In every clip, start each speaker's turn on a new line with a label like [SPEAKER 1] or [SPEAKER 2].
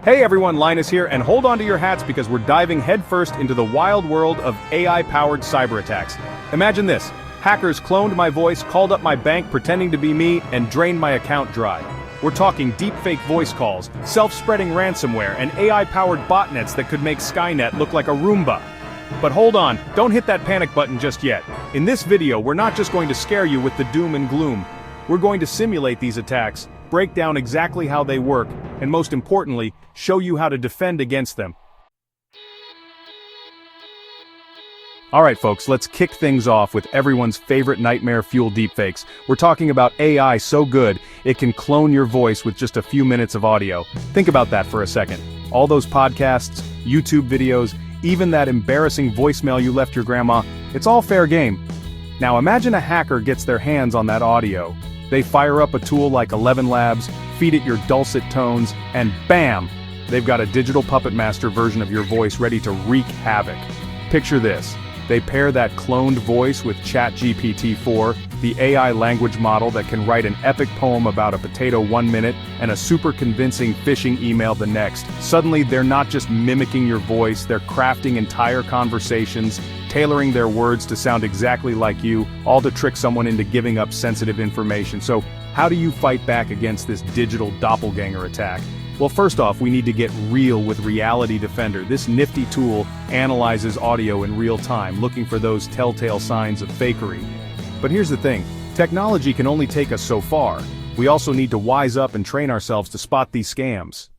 [SPEAKER 1] Hey everyone, Linus here, and hold on to your hats because we're diving headfirst into the wild world of AI-powered cyber attacks. Imagine this: hackers cloned my voice, called up my bank pretending to be me, and drained my account dry. We're talking deepfake voice calls, self-spreading ransomware, and AI-powered botnets that could make Skynet look like a Roomba. But hold on, don't hit that panic button just yet. In this video, we're not just going to scare you with the doom and gloom. We're going to simulate these attacks, break down exactly how they work, and most importantly, show you how to defend against them. Alright folks, let's kick things off with everyone's favorite nightmare-fueled deepfakes. We're talking about AI so good, it can clone your voice with just a few minutes of audio. Think about that for a second. All those podcasts, YouTube videos, even that embarrassing voicemail you left your grandma, it's all fair game. Now imagine a hacker gets their hands on that audio. They fire up a tool like ElevenLabs, feed it your dulcet tones, and bam! They've got a digital puppet master version of your voice ready to wreak havoc. Picture this. They pair that cloned voice with ChatGPT-4, the AI language model that can write an epic poem about a potato 1 minute and a super convincing phishing email the next. Suddenly they're not just mimicking your voice, they're crafting entire conversations, tailoring their words to sound exactly like you, all to trick someone into giving up sensitive information. So, how do you fight back against this digital doppelganger attack? Well, first off, we need to get real with Reality Defender. This nifty tool analyzes audio in real time, looking for those telltale signs of fakery. But here's the thing, technology can only take us so far. We also need to wise up and train ourselves to spot these scams.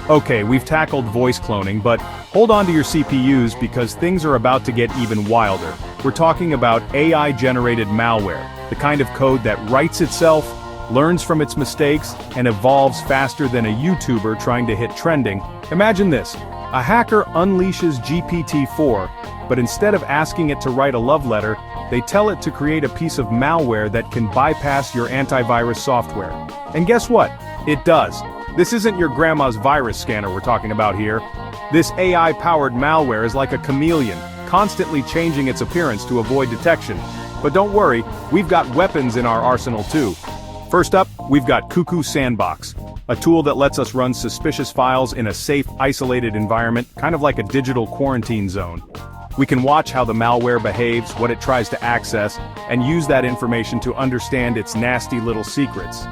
[SPEAKER 1] Okay, we've tackled voice cloning, but hold on to your CPUs because things are about to get even wilder. We're talking about AI-generated malware, the kind of code that writes itself, learns from its mistakes, and evolves faster than a YouTuber trying to hit trending. Imagine this: a hacker unleashes GPT-4, but instead of asking it to write a love letter, they tell it to create a piece of malware that can bypass your antivirus software. And guess what? It does. This isn't your grandma's virus scanner we're talking about here. This AI-powered malware is like a chameleon, constantly changing its appearance to avoid detection. But don't worry, we've got weapons in our arsenal too. First up, we've got Cuckoo Sandbox, a tool that lets us run suspicious files in a safe, isolated environment, kind of like a digital quarantine zone. We can watch how the malware behaves, what it tries to access, and use that information to understand its nasty little secrets.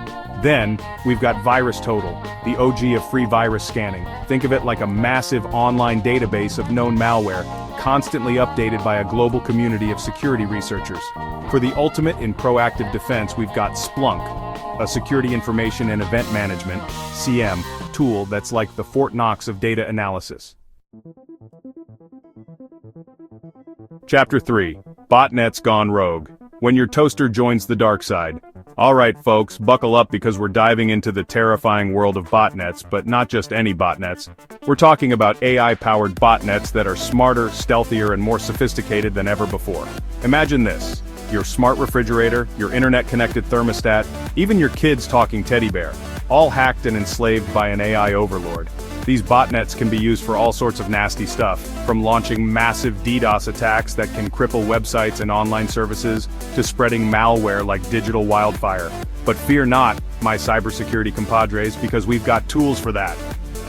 [SPEAKER 1] Then, we've got VirusTotal, the OG of free virus scanning. Think of it like a massive online database of known malware, constantly updated by a global community of security researchers. For the ultimate in proactive defense, we've got Splunk, a security information and event management (CM) tool that's like the Fort Knox of data analysis. Chapter 3: Botnets Gone Rogue. When your toaster joins the dark side. Alright folks, buckle up because we're diving into the terrifying world of botnets, but not just any botnets. We're talking about AI-powered botnets that are smarter, stealthier, and more sophisticated than ever before. Imagine this: your smart refrigerator, your internet-connected thermostat, even your kid's talking teddy bear, all hacked and enslaved by an AI overlord. These botnets can be used for all sorts of nasty stuff, from launching massive DDoS attacks that can cripple websites and online services, to spreading malware like digital wildfire. But fear not, my cybersecurity compadres, because we've got tools for that.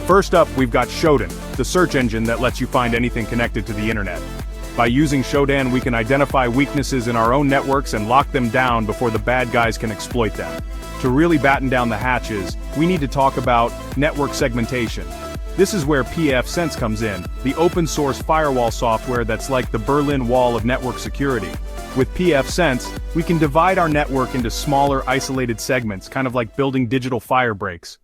[SPEAKER 1] First up, we've got Shodan, the search engine that lets you find anything connected to the internet. By using Shodan, we can identify weaknesses in our own networks and lock them down before the bad guys can exploit them. To really batten down the hatches, we need to talk about network segmentation. This is where pfSense comes in, the open-source firewall software that's like the Berlin Wall of network security. With pfSense, we can divide our network into smaller, isolated segments, kind of like building digital fire breaks.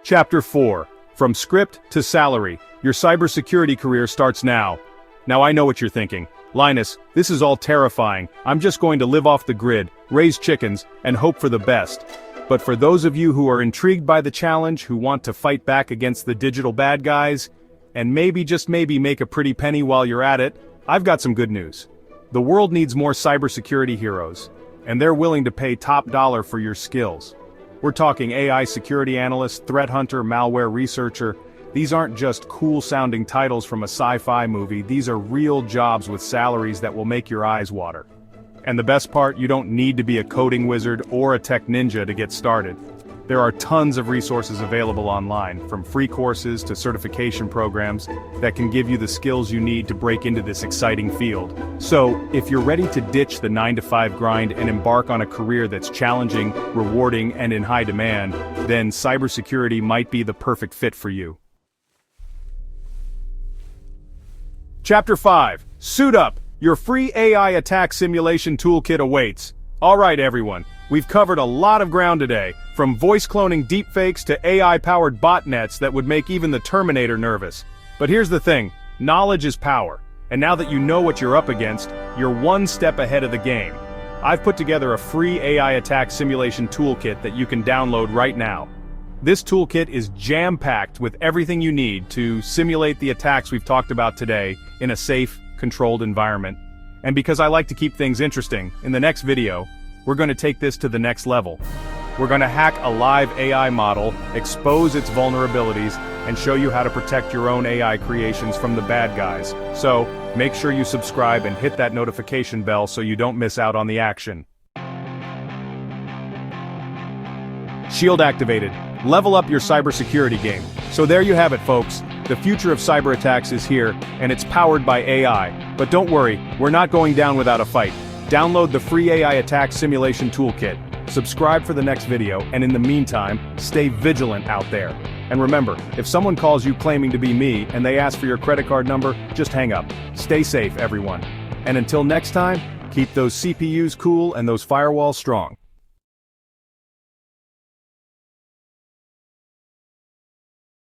[SPEAKER 1] Chapter 4: From Script to Salary. Your cybersecurity career starts now. Now I know what you're thinking. Linus, this is all terrifying. I'm just going to live off the grid, raise chickens, and hope for the best. But for those of you who are intrigued by the challenge, who want to fight back against the digital bad guys, and maybe, just maybe, make a pretty penny while you're at it, I've got some good news. The world needs more cybersecurity heroes, and they're willing to pay top dollar for your skills. We're talking AI security analyst, threat hunter, malware researcher. These aren't just cool-sounding titles from a sci-fi movie, these are real jobs with salaries that will make your eyes water. And the best part, you don't need to be a coding wizard or a tech ninja to get started. There are tons of resources available online, from free courses to certification programs, that can give you the skills you need to break into this exciting field. So, if you're ready to ditch the 9-to-5 grind and embark on a career that's challenging, rewarding, and in high demand, then cybersecurity might be the perfect fit for you. Chapter 5. Suit up! Your free AI attack simulation toolkit awaits. Alright everyone, we've covered a lot of ground today, from voice cloning deepfakes to AI-powered botnets that would make even the Terminator nervous. But here's the thing, knowledge is power, and now that you know what you're up against, you're one step ahead of the game. I've put together a free AI attack simulation toolkit that you can download right now. This toolkit is jam-packed with everything you need to simulate the attacks we've talked about today in a safe, controlled environment. And because I like to keep things interesting, in the next video, we're going to take this to the next level. We're going to hack a live AI model, expose its vulnerabilities, and show you how to protect your own AI creations from the bad guys. So, make sure you subscribe and hit that notification bell so you don't miss out on the action. Shield activated. Level up your cybersecurity game. So there you have it, folks. The future of cyber attacks is here, and it's powered by AI. But don't worry, we're not going down without a fight. Download the free AI attack simulation toolkit. Subscribe for the next video, and in the meantime, stay vigilant out there. And remember, if someone calls you claiming to be me and they ask for your credit card number, just hang up. Stay safe, everyone. And until next time, keep those CPUs cool and those firewalls strong.